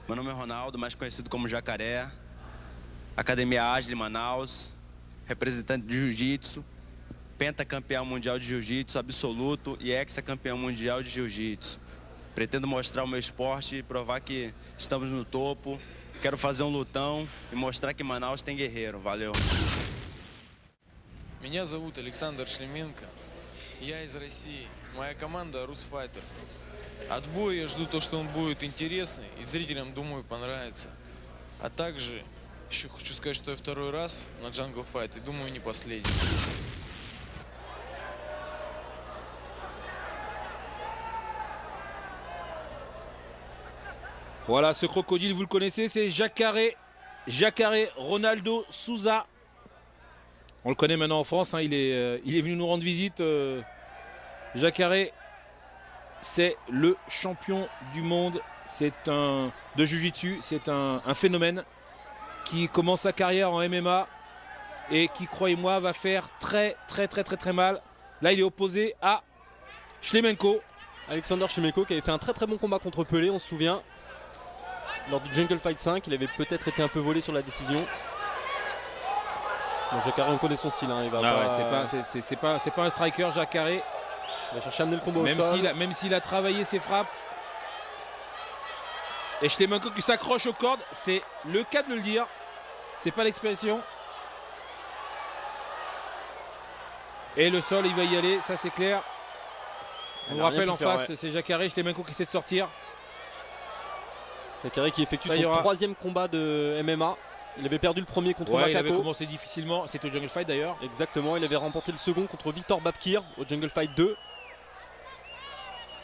Meu nome é Ronaldo, mais conhecido como Jacaré, Academia Agile Manaus, representante de Jiu-Jitsu, pentacampeão mundial de Jiu-Jitsu absoluto e ex-campeão mundial de Jiu-Jitsu. Pretendo mostrar o meu esporte e provar que estamos no topo. Quero fazer um lutão e mostrar que Manaus tem guerreiro. Valeu. Меня зовут Александр Шлеменко. Я из России. Моя команда Rus Fighters. От боя я жду то, что он будет интересный и зрителям, думаю, понравится. А также еще хочу сказать, что я второй раз на Jungle Fight и думаю, не последний. Voilà, ce crocodile, vous le connaissez, c'est Jacare Ronaldo Souza. On le connaît maintenant en France, hein, il est venu nous rendre visite. Jacare, c'est le champion du monde de Jiu-Jitsu. C'est un phénomène qui commence sa carrière en MMA et qui, croyez-moi, va faire très mal. Là, il est opposé à Шлеменко. Alexander Шлеменко qui avait fait un très bon combat contre Pelé, on se souvient. Lors du Jungle Fight 5, il avait peut-être été un peu volé sur la décision. Bon, Jacare, on connaît son style, hein, il va pas... C'est pas un striker, Jacare. Il va chercher à amener le combat au sol. Même s'il a travaillé ses frappes. Et Шлеменко qui s'accroche aux cordes, c'est le cas de le dire. C'est pas l'expression. Et le sol, il va y aller, ça c'est clair. On vous rappelle en face, c'est Jacare, Шлеменко qui essaie de sortir. Jacare qui effectue son troisième combat de MMA. Il avait perdu le premier contre Makako. Il avait commencé difficilement, c'était au Jungle Fight d'ailleurs. Exactement, il avait remporté le second contre Victor Babkir au Jungle Fight 2.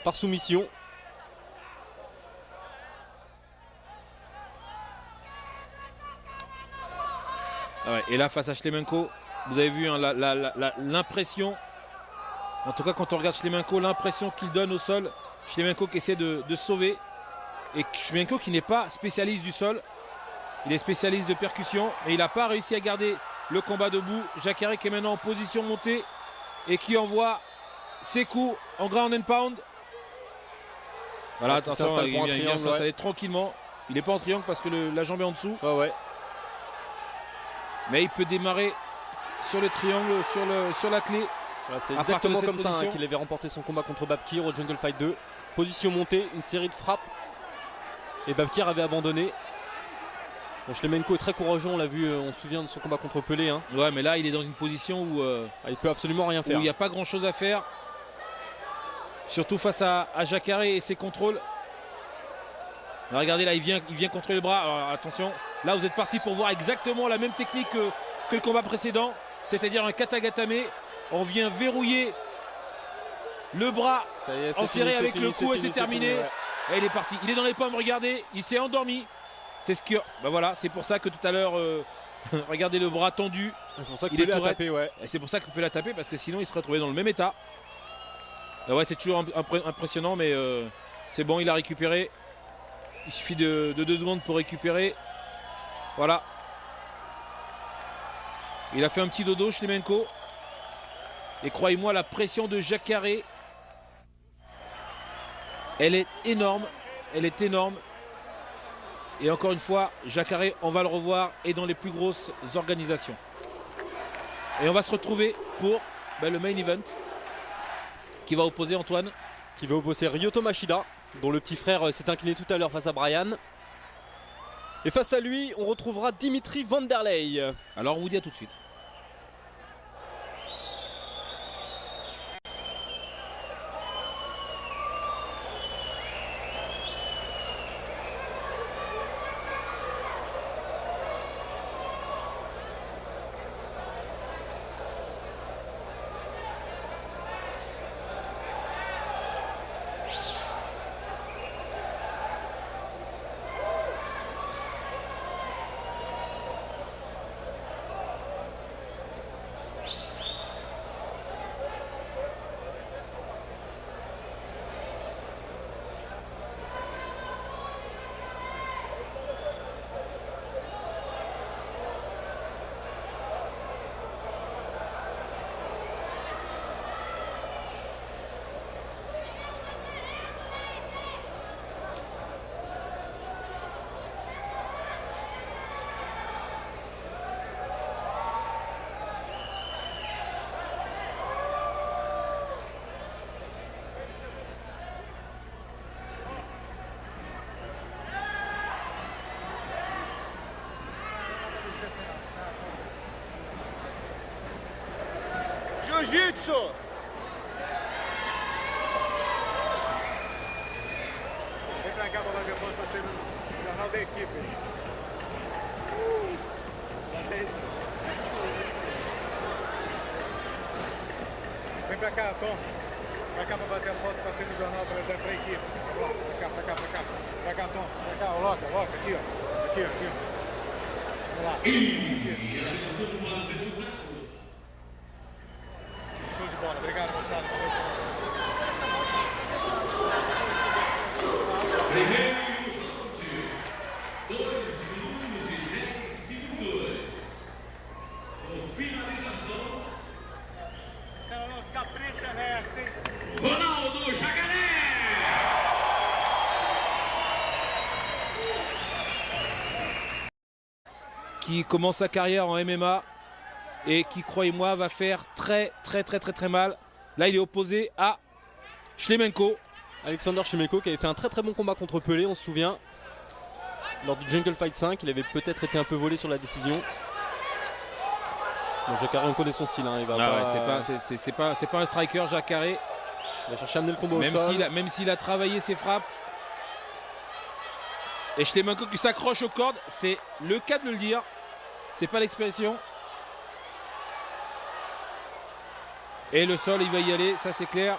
Par soumission. Ah ouais, et là face à Шлеменко, vous avez vu hein, l'impression, en tout cas quand on regarde Шлеменко, l'impression qu'il donne au sol. Шлеменко qui essaie de sauver. Et Шлеменко qui n'est pas spécialiste du sol, il est spécialiste de percussion, mais il n'a pas réussi à garder le combat debout. Jacare qui est maintenant en position montée et qui envoie ses coups en ground and pound. Voilà, attention, il vient s'installer tranquillement. Il n'est pas en triangle parce que la jambe est en dessous. Ouais. Mais il peut démarrer sur le triangle, sur la clé. Voilà, c'est exactement comme ça qu'il avait remporté son combat contre Babkir au Jungle Fight 2. Position montée, une série de frappes. Et Babkir avait abandonné. Bon, Шлеменко est très courageux, on l'a vu, on se souvient de son combat contre Pelé. Hein. Ouais, mais là il est dans une position où il peut absolument rien faire. Où il n'y a pas grand chose à faire. Surtout face à Jacare et ses contrôles. Alors, regardez là, il vient contrôler le bras. Alors, attention, là vous êtes parti pour voir exactement la même technique que le combat précédent. C'est-à-dire un katagatame. On vient verrouiller le bras enserré avec le cou et c'est terminé. Et il est parti, il est dans les pommes, regardez, il s'est endormi. C'est ce que. Ben voilà, c'est pour ça que tout à l'heure, regardez le bras tendu. C'est pour ça qu'il peut la taper, ouais. Et c'est pour ça qu'il peut la taper parce que sinon il se retrouvait dans le même état. Là, ouais, c'est toujours impressionnant, mais c'est bon, il a récupéré. Il suffit de 2 secondes pour récupérer. Voilà. Il a fait un petit dodo, Шлеменко. Et croyez-moi, la pression de Jacare, elle est énorme. Elle est énorme. Et encore une fois, Jacare, on va le revoir, est dans les plus grosses organisations. Et on va se retrouver pour le main event. Qui va opposer Antoine. Qui va opposer Ryoto Machida, dont le petit frère s'est incliné tout à l'heure face à Brian. Et face à lui, on retrouvera Dimitri Vanderlei. Alors on vous dit à tout de suite. jiu-jitsu! Vem pra cá pra bater foto pra ser no jornal da equipe. Vem pra cá, Tom. Pra cá pra bater a foto pra ser no jornal pra equipe. Pra cá, pra cá, pra cá. Pra cá, Tom. Pra cá, ó, Loca, aqui, ó. Aqui, ó. Vamos lá. Aqui. Show de bola. Obrigado, moçada. Valeu pela Primeiro minuto, 2 minutos e 10 segundos. Com finalização. Capricha nessa, hein? Ronaldo Jacaré! Qui commence sa carrière en MMA et qui, croyez-moi, va faire très mal. Là, il est opposé à Shlemenko. Alexander Shlemenko qui avait fait un très bon combat contre Pelé, on se souvient. Lors du Jungle Fight 5, il avait peut-être été un peu volé sur la décision. Bon, Jacare, on connaît son style, hein, il va c'est pas un striker, Jacare. Il va chercher à amener le combat au sol. Même s'il a travaillé ses frappes. Et Shlemenko qui s'accroche aux cordes, c'est le cas de le dire. C'est pas l'expression. Et le sol, il va y aller, ça c'est clair.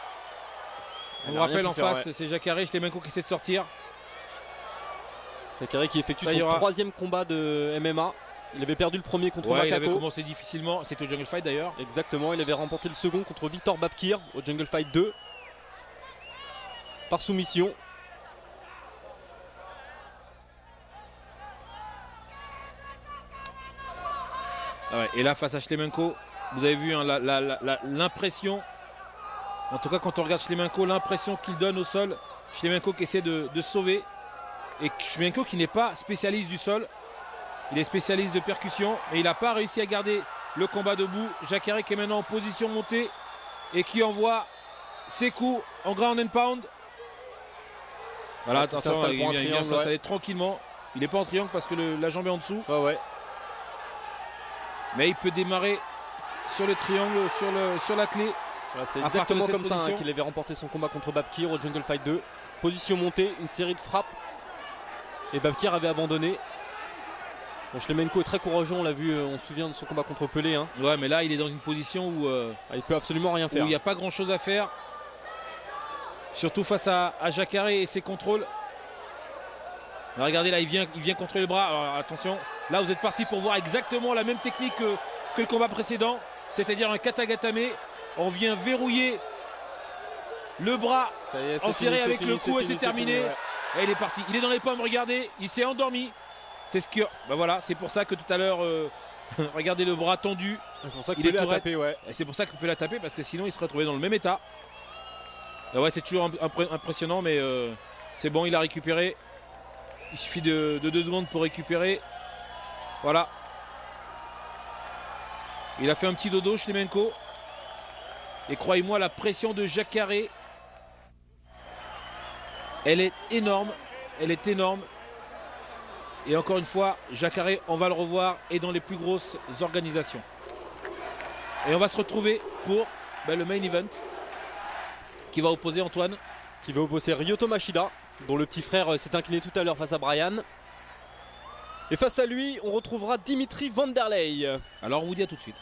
On vous rappelle en face, c'est Jacare, Shlemenko qui essaie de sortir. Jacare qui effectue son 3e combat de MMA. Il avait perdu le premier contre Makako. Il avait commencé difficilement, c'était au Jungle Fight d'ailleurs. Exactement, il avait remporté le second contre Victor Babkir au Jungle Fight 2. Par soumission. Et là face à Shlemenko, vous avez vu hein, l'impression, en tout cas quand on regarde Shlemenko, l'impression qu'il donne au sol. Shlemenko qui essaie de sauver. Et Shlemenko qui n'est pas spécialiste du sol. Il est spécialiste de percussion, mais il n'a pas réussi à garder le combat debout. Jacare qui est maintenant en position montée et qui envoie ses coups en ground and pound. Voilà, attention, il vient s'installer tranquillement. Il n'est pas en triangle parce que la jambe est en dessous. Mais il peut démarrer sur le triangle, sur la clé. Voilà, c'est exactement comme ça hein, qu'il avait remporté son combat contre Babkir au Jungle Fight 2. Position montée, une série de frappes. Et Babkir avait abandonné. Bon, Shlemenko est très courageux, on l'a vu, on se souvient de son combat contre Pelé. Hein. Ouais, mais là il est dans une position où il peut absolument rien faire. Où il n'y a pas grand chose à faire. Surtout face à Jacare et ses contrôles. Mais regardez là, il vient contrôler le bras. Alors, attention, là vous êtes parti pour voir exactement la même technique que le combat précédent. C'est-à-dire un katagatame. On vient verrouiller le bras enserré avec le cou et c'est terminé. Et il est parti. Il est dans les pommes, regardez, il s'est endormi. C'est ce que. Ben voilà, c'est pour ça que tout à l'heure, regardez le bras tendu. C'est pour ça que Pelé a tapé, ouais. Et c'est pour ça que Pelé a tapé parce que sinon il serait retrouvé dans le même état. Ben ouais, c'est toujours impressionnant, mais c'est bon, il a récupéré. Il suffit de 2 secondes pour récupérer. Voilà. Il a fait un petit dodo, Shlemenko. Et croyez-moi, la pression de Jacare, elle est énorme. Elle est énorme. Et encore une fois, Jacare, on va le revoir, est dans les plus grosses organisations. Et on va se retrouver pour le main event. Qui va opposer Antoine. Qui va opposer Ryoto Machida, dont le petit frère s'est incliné tout à l'heure face à Brian. Et face à lui, on retrouvera Dimitri Vanderlei. Alors on vous dit à tout de suite.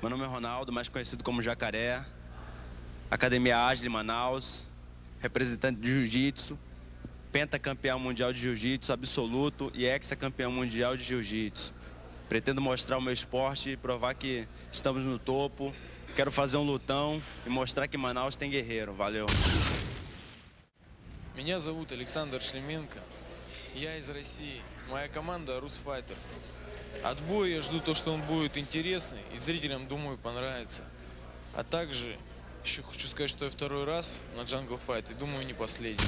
Meu nome é Ronaldo, mais conhecido como Jacaré. Academia Agile Manaus, representante de Jiu-Jitsu, pentacampeão mundial de Jiu-Jitsu absoluto e ex-campeão mundial de Jiu-Jitsu. Pretendo mostrar o meu esporte e provar que estamos no topo. Quero fazer um lutão e mostrar que Manaus tem guerreiro. Valeu. Меня зовут Александр Шлеменко. Я из России. Моя команда Rus Fighters. От боя я жду то, что он будет интересный и зрителям, думаю, понравится. А также еще хочу сказать, что я второй раз на Jungle Fight и думаю, не последний.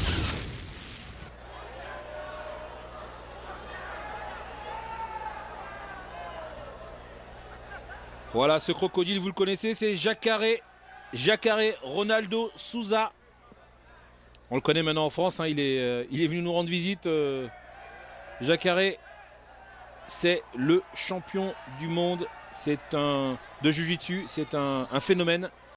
Voilà, ce crocodile, vous le connaissez, c'est Jacare Ronaldo Souza. On le connaît maintenant en France, hein, il est venu nous rendre visite. Jacare, c'est le champion du monde, de Jiu-Jitsu, c'est un phénomène.